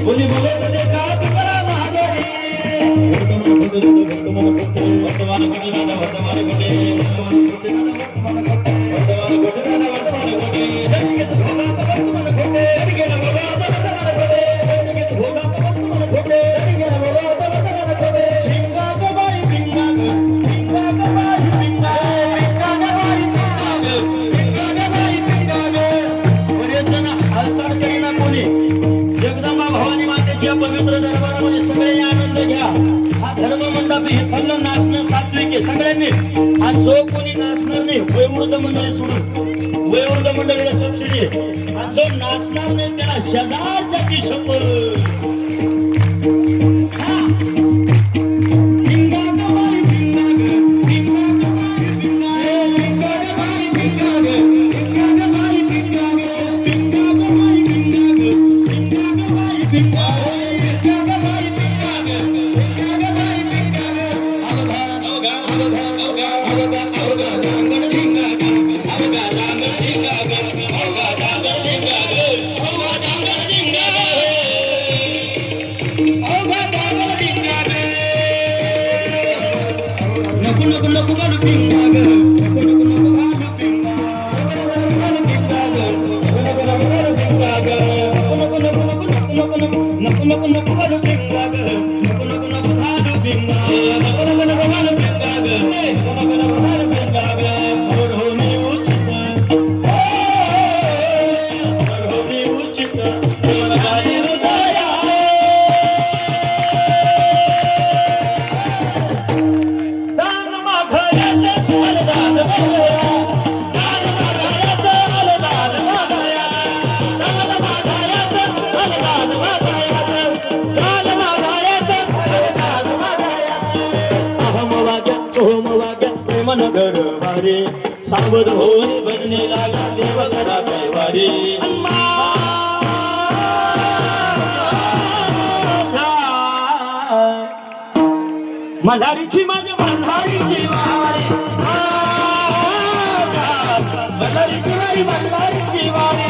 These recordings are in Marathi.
कोणी बोलत देखा तुकारा महागडी वर्तमान कोटी दादा वर्तमान कोटी पवित्र दरबारामध्ये सगळ्यांनी आनंद घ्या. हा धर्म मंडप इथलं नाचणं सात्विक आहे सगळ्यांनी. आज जो कोणी नाचणार नाही वयोवृद्ध मंडळी सोडून वयोवृद्ध मंडळीला सबसिडी आज जो नाचणार नाही त्याला शेजारची शपथ. सावध होऊन भजनी लागा देवगडा कैवारी. मल्हारीची माझ्या मल्हारीची वारी मल्हारीची वारी मल्हारीची वारी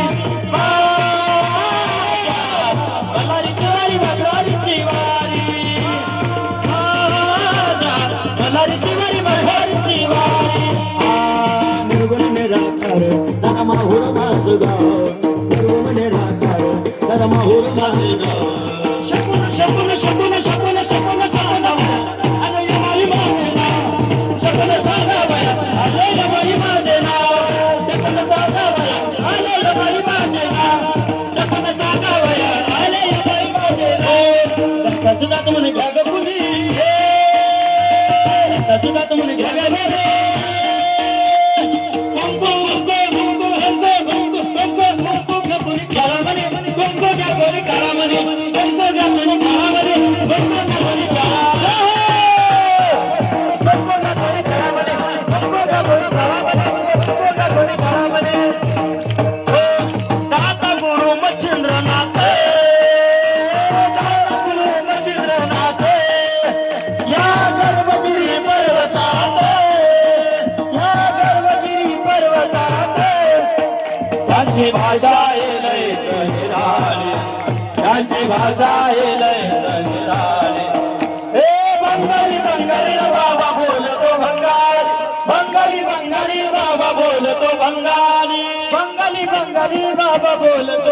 मल्हारीची वारी मल्हारीची वारी मल्हारीची वारी मल्हारीची वारी. माहूर माझं गाव म्हणे राखार तर माहूर माझं गाव. शकुन शकुन शकुन शकुन शकुन साधा अरे बाई माझे नाव शकुन साधा बाया अरे बाई माझे नाव शकुन साधा बाया अरे बाई माझे नाव शकुन साधा बाया अरे बाई माझे नाव. दत्ताचं दात म्हणे घ्या ग कुणी दत्ताचं दात म्हणे घ्या ग भाषा निराळे हे बंगाली बंगाली बाबा बोलतो बंगाली बंगाली बंगाली बाबा बोलतो बंगाली बंगाली बंगाली बाबा बोलतो